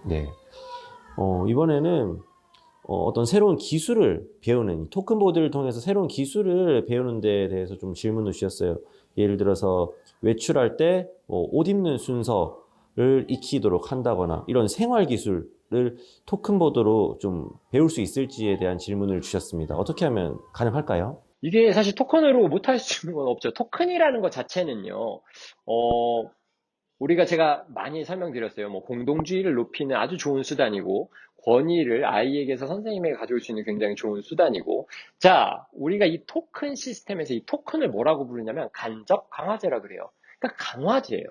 네. 이번에는 어떤 새로운 기술을 배우는 토큰 보드를 통해서 새로운 기술을 배우는 데에 대해서 좀 질문을 주셨어요. 예를 들어서 외출할 때 옷 입는 순서를 익히도록 한다거나 이런 생활 기술을 토큰 보드로 좀 배울 수 있을지에 대한 질문을 주셨습니다. 어떻게 하면 가능할까요? 이게 사실 토큰으로 못할 수 있는 건 없죠. 토큰이라는 것 자체는요, 우리가 제가 많이 설명드렸어요. 뭐 공동주의를 높이는 아주 좋은 수단이고, 권위를 아이에게서 선생님에게 가져올 수 있는 굉장히 좋은 수단이고, 자, 우리가 이 토큰 시스템에서 이 토큰을 뭐라고 부르냐면 간접 강화제라 그래요. 그러니까 강화제예요.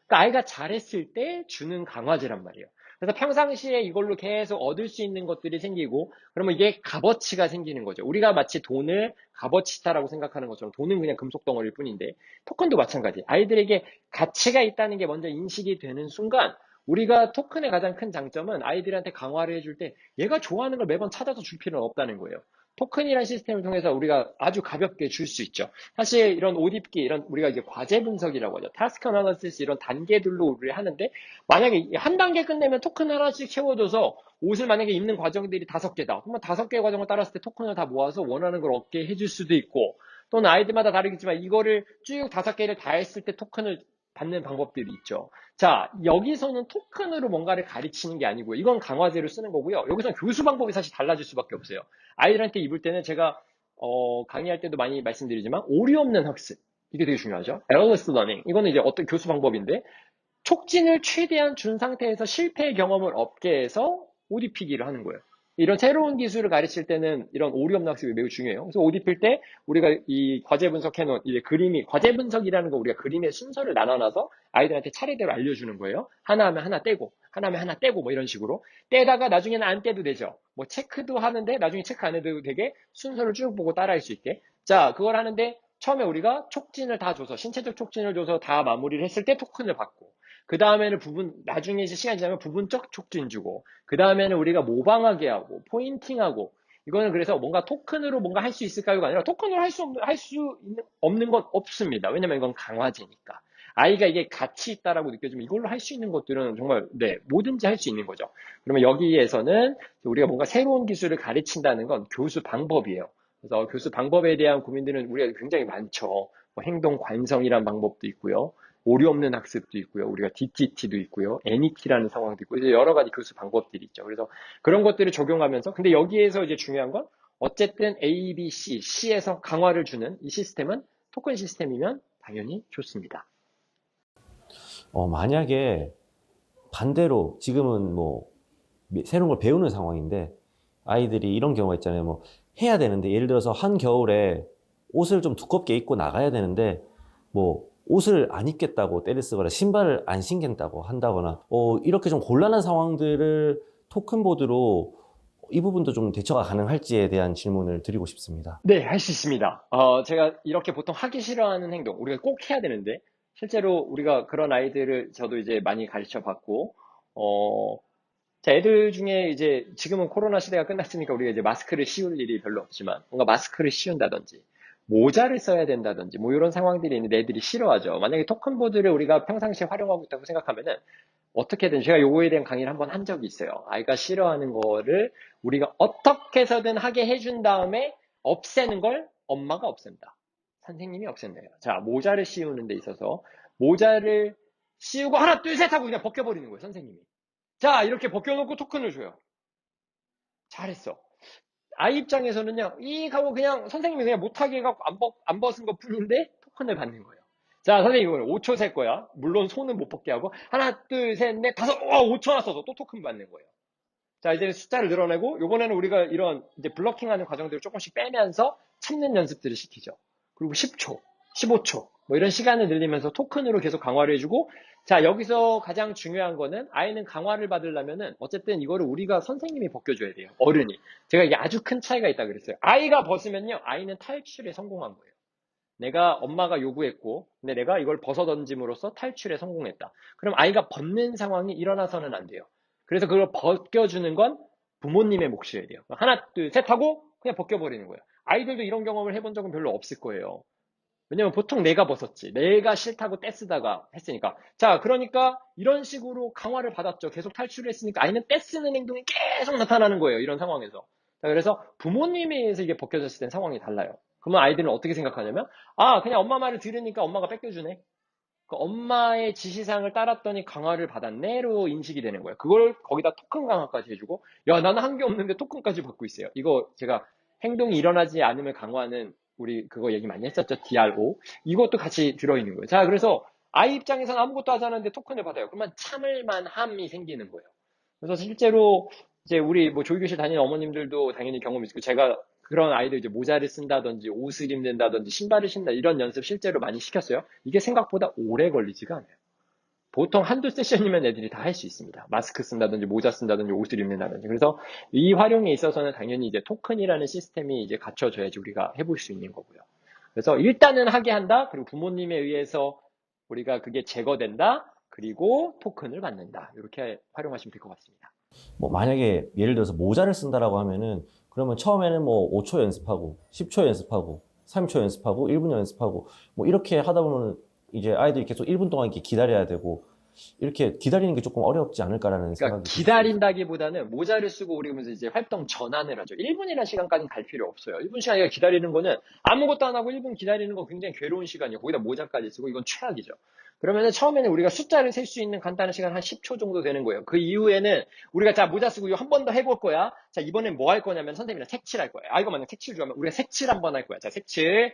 그러니까 아이가 잘했을 때 주는 강화제란 말이에요. 그래서 평상시에 이걸로 계속 얻을 수 있는 것들이 생기고, 그러면 이게 값어치가 생기는 거죠. 우리가 마치 돈을 값어치다라고 생각하는 것처럼 돈은 그냥 금속 덩어리일 뿐인데, 토큰도 마찬가지. 아이들에게 가치가 있다는 게 먼저 인식이 되는 순간, 우리가 토큰의 가장 큰 장점은 아이들한테 강화를 해줄 때 얘가 좋아하는 걸 매번 찾아서 줄 필요는 없다는 거예요. 토큰이라는 시스템을 통해서 우리가 아주 가볍게 줄 수 있죠. 사실 이런 옷 입기, 이런 우리가 이제 과제 분석이라고 하죠. 타스크 어널리시스 이런 단계들로 우리를 하는데, 만약에 한 단계 끝내면 토큰 하나씩 채워줘서 옷을 만약에 입는 과정들이 5개다. 그러면 5개 과정을 따랐을 때 토큰을 다 모아서 원하는 걸 얻게 해줄 수도 있고, 또는 아이들마다 다르겠지만 이거를 쭉 5개를 다 했을 때 토큰을 받는 방법들이 있죠. 자, 여기서는 토큰으로 뭔가를 가르치는 게 아니고요. 이건 강화제로 쓰는 거고요. 여기서는 교수 방법이 사실 달라질 수밖에 없어요. 아이들한테 입을 때는 제가 강의할 때도 많이 말씀드리지만 오류 없는 학습. 이게 되게 중요하죠. errorless learning. 이거는 이제 어떤 교수 방법인데, 촉진을 최대한 준 상태에서 실패의 경험을 없게 해서 옷 입히기를 하는 거예요. 이런 새로운 기술을 가르칠 때는 이런 오류 없는 학습이 매우 중요해요. 그래서 옷 입힐 때 우리가 이 과제 분석해 놓은 이제 그림이, 과제 분석이라는 거 우리가 그림의 순서를 나눠놔서 아이들한테 차례대로 알려주는 거예요. 하나 하면 하나 떼고, 하나 하면 하나 떼고, 뭐 이런 식으로. 떼다가 나중에는 안 떼도 되죠. 뭐 체크도 하는데 나중에 체크 안 해도 되게 순서를 쭉 보고 따라할 수 있게. 자, 그걸 하는데 처음에 우리가 촉진을 다 줘서, 신체적 촉진을 줘서 다 마무리를 했을 때 토큰을 받고, 그 다음에는 나중에 이제 시간이 지나면 부분적 촉진 주고, 그 다음에는 우리가 모방하게 하고, 포인팅하고, 이거는 그래서 뭔가 토큰으로 뭔가 할 수 있을까요가 아니라 토큰으로 할 수 없는 건 없습니다. 왜냐면 이건 강화제니까. 아이가 이게 가치 있다라고 느껴지면 이걸로 할 수 있는 것들은 정말, 네, 뭐든지 할 수 있는 거죠. 그러면 여기에서는 우리가 뭔가 새로운 기술을 가르친다는 건 교수 방법이에요. 그래서 교수 방법에 대한 고민들은 우리가 굉장히 많죠. 뭐 행동 관성이란 방법도 있고요. 오류 없는 학습도 있고요. 우리가 DTT도 있고요. NET라는 상황도 있고, 이제 여러 가지 교수 방법들이 있죠. 그래서 그런 것들을 적용하면서, 근데 여기에서 이제 중요한 건 어쨌든 A, B, C에서 강화를 주는 이 시스템은 토큰 시스템이면 당연히 좋습니다. 만약에 반대로 지금은 뭐 새로운 걸 배우는 상황인데 아이들이 이런 경우가 있잖아요. 뭐 해야 되는데 예를 들어서 한겨울에 옷을 좀 두껍게 입고 나가야 되는데 뭐 옷을 안 입겠다고 떼를 쓰거나 신발을 안 신겠다고 한다거나 이렇게 좀 곤란한 상황들을 토큰 보드로 이 부분도 좀 대처가 가능할지에 대한 질문을 드리고 싶습니다. 네, 할 수 있습니다. 제가 이렇게 보통 하기 싫어하는 행동, 우리가 꼭 해야 되는데, 실제로 우리가 그런 아이들을 저도 이제 많이 가르쳐 봤고, 자, 애들 중에 이제 지금은 코로나 시대가 끝났으니까 우리가 이제 마스크를 씌울 일이 별로 없지만, 뭔가 마스크를 씌운다든지, 모자를 써야 된다든지, 뭐 이런 상황들이 있는데 애들이 싫어하죠. 만약에 토큰보드를 우리가 평상시에 활용하고 있다고 생각하면은, 어떻게든 제가 요거에 대한 강의를 한번 한 적이 있어요. 아이가 싫어하는 거를 우리가 어떻게 해서든 하게 해준 다음에 없애는 걸 엄마가 없앤다. 선생님이 없앤대요. 자, 모자를 씌우는 데 있어서 모자를 씌우고 하나, 둘, 셋 하고 그냥 벗겨버리는 거예요, 선생님이. 자, 이렇게 벗겨놓고 토큰을 줘요. 잘했어. 아이 입장에서는요, 이 하고 그냥 선생님이 그냥 못하게 해갖고 안 벗은 것 뿐인데 토큰을 받는 거예요. 자, 선생님 이거는 5초 셀 거야. 물론 손은 못 벗게 하고 하나, 둘, 셋, 넷, 다섯, 5초 났어서 또 토큰 받는 거예요. 자, 이제 숫자를 늘어내고 요번에는 우리가 이런 이제 블러킹하는 과정들을 조금씩 빼면서 참는 연습들을 시키죠. 그리고 10초, 15초 뭐 이런 시간을 늘리면서 토큰으로 계속 강화를 해주고, 자, 여기서 가장 중요한 거는 아이는 강화를 받으려면은 어쨌든 이거를 우리가 선생님이 벗겨줘야 돼요. 어른이. 제가 이게 아주 큰 차이가 있다 그랬어요. 아이가 벗으면요, 아이는 탈출에 성공한 거예요. 내가 엄마가 요구했고, 근데 내가 이걸 벗어 던짐으로써 탈출에 성공했다. 그럼 아이가 벗는 상황이 일어나서는 안 돼요. 그래서 그걸 벗겨주는 건 부모님의 몫이어야 돼요. 하나, 둘, 셋 하고 그냥 벗겨버리는 거예요. 아이들도 이런 경험을 해본 적은 별로 없을 거예요. 왜냐면 보통 내가 벗었지. 내가 싫다고 떼쓰다가 했으니까. 자, 그러니까 이런 식으로 강화를 받았죠. 계속 탈출을 했으니까 아이는 떼쓰는 행동이 계속 나타나는 거예요. 이런 상황에서. 자, 그래서 부모님에 의해서 이게 벗겨졌을 땐 상황이 달라요. 그러면 아이들은 어떻게 생각하냐면, 아, 그냥 엄마 말을 들으니까 엄마가 뺏겨주네. 그 엄마의 지시사항을 따랐더니 강화를 받았네로 인식이 되는 거예요. 그걸 거기다 토큰 강화까지 해주고, 야, 나는 한 게 없는데 토큰까지 받고 있어요. 이거 제가 행동이 일어나지 않으면 강화는 우리 그거 얘기 많이 했었죠. DRO. 이것도 같이 들어있는 거예요. 자, 그래서 아이 입장에서는 아무것도 하지 않았는데 토큰을 받아요. 그러면 참을 만함이 생기는 거예요. 그래서 실제로 이제 우리 뭐 조교실 다니는 어머님들도 당연히 경험이 있고, 제가 그런 아이들 이제 모자를 쓴다든지 옷을 입는다든지 신발을 신다 이런 연습 실제로 많이 시켰어요. 이게 생각보다 오래 걸리지가 않아요. 보통 한두 세션이면 애들이 다 할 수 있습니다. 마스크 쓴다든지 모자 쓴다든지 옷을 입는다든지. 그래서 이 활용에 있어서는 당연히 이제 토큰이라는 시스템이 이제 갖춰져야지 우리가 해볼 수 있는 거고요. 그래서 일단은 하게 한다. 그리고 부모님에 의해서 우리가 그게 제거된다. 그리고 토큰을 받는다. 이렇게 활용하시면 될 것 같습니다. 뭐 만약에 예를 들어서 모자를 쓴다라고 하면은 그러면 처음에는 뭐 5초 연습하고 10초 연습하고 3초 연습하고 1분 연습하고 뭐 이렇게 하다 보면 이제 아이들이 계속 1분 동안 이렇게 기다려야 되고 이렇게 기다리는 게 조금 어렵지 않을까라는 그러니까 생각이 들 수도 있어요. 기다린다기보다는 모자를 쓰고 우리 그러면서 이제 활동 전환을 하죠. 1분이라는 시간까지는 갈 필요 없어요. 1분 시간이가 기다리는 거는 아무것도 안 하고 1분 기다리는 거 굉장히 괴로운 시간이에요. 거기다 모자까지 쓰고 이건 최악이죠. 그러면은 처음에는 우리가 숫자를 셀 수 있는 간단한 시간 한 10초 정도 되는 거예요. 그 이후에는 우리가 자 모자 쓰고 이거 한 번 더 해볼 거야. 자 이번엔 뭐 할 거냐면 선생님이랑 색칠할 거야. 아 이거 만약 색칠 좋아하면 우리가 색칠 한번 할 거야. 자 색칠.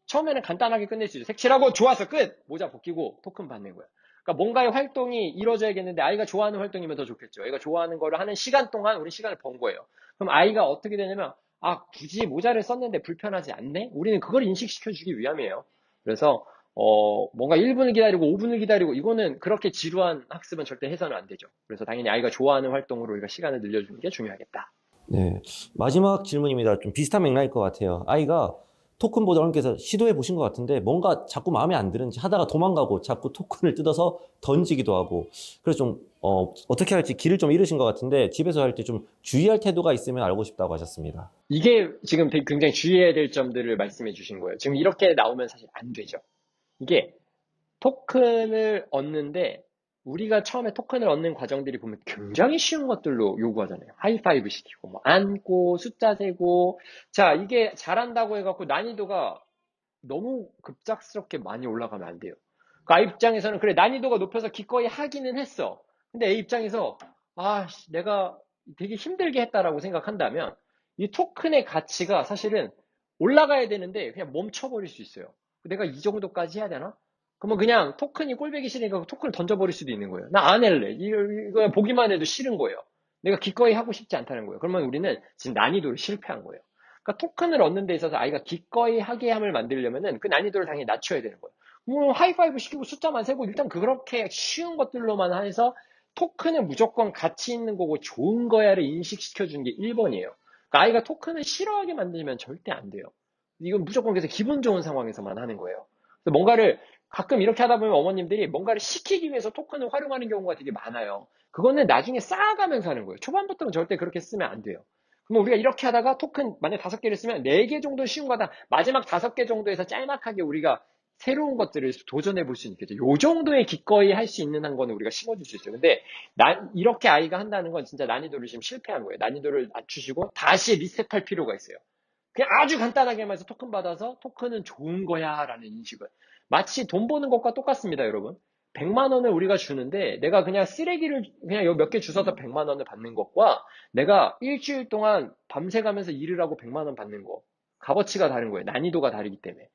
처음에는 간단하게 끝낼 수 있죠. 색칠하고 좋아서 끝! 모자 벗기고 토큰 받는 거야. 그러니까 뭔가의 활동이 이루어져야겠는데 아이가 좋아하는 활동이면 더 좋겠죠. 아이가 좋아하는 거를 하는 시간 동안 우리 시간을 번 거예요. 그럼 아이가 어떻게 되냐면 아 굳이 모자를 썼는데 불편하지 않네? 우리는 그걸 인식시켜주기 위함이에요. 그래서 뭔가 1분을 기다리고 5분을 기다리고 이거는 그렇게 지루한 학습은 절대 해서는 안 되죠. 그래서 당연히 아이가 좋아하는 활동으로 우리가 시간을 늘려주는 게 중요하겠다. 네. 마지막 질문입니다. 좀 비슷한 맥락일 것 같아요. 아이가 토큰보드 어머니께서 시도해 보신 것 같은데 뭔가 자꾸 마음에 안 드는지 하다가 도망가고 자꾸 토큰을 뜯어서 던지기도 하고 그래서 좀 어떻게 할지 길을 좀 잃으신 것 같은데 집에서 할 때 좀 주의할 태도가 있으면 알고 싶다고 하셨습니다. 이게 지금 되게 굉장히 주의해야 될 점들을 말씀해 주신 거예요. 지금 이렇게 나오면 사실 안 되죠. 이게 토큰을 얻는데 우리가 처음에 토큰을 얻는 과정들이 보면 굉장히 쉬운 것들로 요구하잖아요. 하이파이브 시키고 뭐 안고 숫자 세고 자 이게 잘한다고 해갖고 난이도가 너무 급작스럽게 많이 올라가면 안 돼요. 그 아이 입장에서는 그래 난이도가 높여서 기꺼이 하기는 했어. 근데 A 입장에서 아 내가 되게 힘들게 했다라고 생각한다면 이 토큰의 가치가 사실은 올라가야 되는데 그냥 멈춰버릴 수 있어요. 내가 이 정도까지 해야 되나? 그러면 그냥 토큰이 꼴보기 싫으니까 토큰을 던져버릴 수도 있는 거예요. 나 안 할래. 이거 보기만 해도 싫은 거예요. 내가 기꺼이 하고 싶지 않다는 거예요. 그러면 우리는 지금 난이도를 실패한 거예요. 그러니까 토큰을 얻는 데 있어서 아이가 기꺼이 하게 함을 만들려면은 그 난이도를 당연히 낮춰야 되는 거예요. 뭐 하이파이브 시키고 숫자만 세고 일단 그렇게 쉬운 것들로만 해서 토큰은 무조건 가치 있는 거고 좋은 거야를 인식시켜 주는 게 1번이에요. 그러니까 아이가 토큰을 싫어하게 만들면 절대 안 돼요. 이건 무조건 그래서 기분 좋은 상황에서만 하는 거예요. 그래서 뭔가를 가끔 이렇게 하다 보면 어머님들이 뭔가를 시키기 위해서 토큰을 활용하는 경우가 되게 많아요. 그거는 나중에 쌓아가면서 하는 거예요. 초반부터는 절대 그렇게 쓰면 안 돼요. 그러면 우리가 이렇게 하다가 토큰 만약 5개를 쓰면 4개 정도 쉬운 거다. 마지막 5개 정도에서 짤막하게 우리가 새로운 것들을 도전해 볼 수 있겠죠. 요 정도의 기꺼이 할 수 있는 한 거는 우리가 심어줄 수 있어요. 근데 이렇게 아이가 한다는 건 진짜 난이도를 지금 실패한 거예요. 난이도를 낮추시고 다시 리셋할 필요가 있어요. 그냥 아주 간단하게만 해서 토큰 받아서 토큰은 좋은 거야 라는 인식을. 마치 돈 버는 것과 똑같습니다, 여러분. 100만 원을 우리가 주는데 내가 그냥 쓰레기를 그냥 몇 개 주워서 100만 원을 받는 것과 내가 일주일 동안 밤새 가면서 일을 하고 100만 원 받는 거. 값어치가 다른 거예요. 난이도가 다르기 때문에.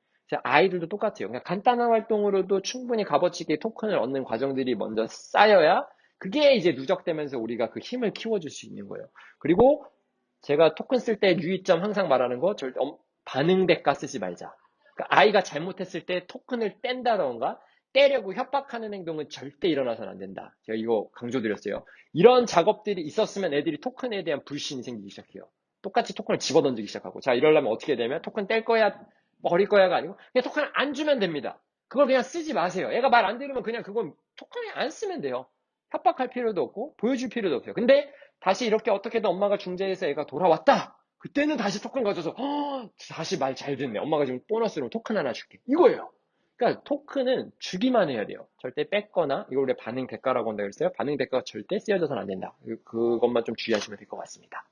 아이들도 똑같아요. 그냥 간단한 활동으로도 충분히 값어치 있게 토큰을 얻는 과정들이 먼저 쌓여야 그게 이제 누적되면서 우리가 그 힘을 키워줄 수 있는 거예요. 그리고 제가 토큰 쓸 때 유의점 항상 말하는 거 절대 반응 대가 쓰지 말자. 그러니까 아이가 잘못했을 때 토큰을 뗀다던가 때려고 협박하는 행동은 절대 일어나서는 안 된다. 제가 이거 강조드렸어요. 이런 작업들이 있었으면 애들이 토큰에 대한 불신이 생기기 시작해요. 똑같이 토큰을 집어던지기 시작하고 자 이러려면 어떻게 되면 토큰 뗄 거야 버릴 거야가 아니고 그냥 토큰을 안 주면 됩니다. 그걸 그냥 쓰지 마세요. 애가 말 안 들으면 그냥 그건 토큰을 안 쓰면 돼요. 협박할 필요도 없고 보여줄 필요도 없어요. 근데 다시 이렇게 어떻게든 엄마가 중재해서 애가 돌아왔다. 그때는 다시 토큰 가져서 다시 말 잘 듣네. 엄마가 지금 보너스로 토큰 하나 줄게. 이거예요. 그러니까 토큰은 주기만 해야 돼요. 절대 뺏거나 이걸 원래 반응 대가라고 한다 그랬어요. 반응 대가가 절대 쓰여져서는 안 된다. 그것만 좀 주의하시면 될 것 같습니다.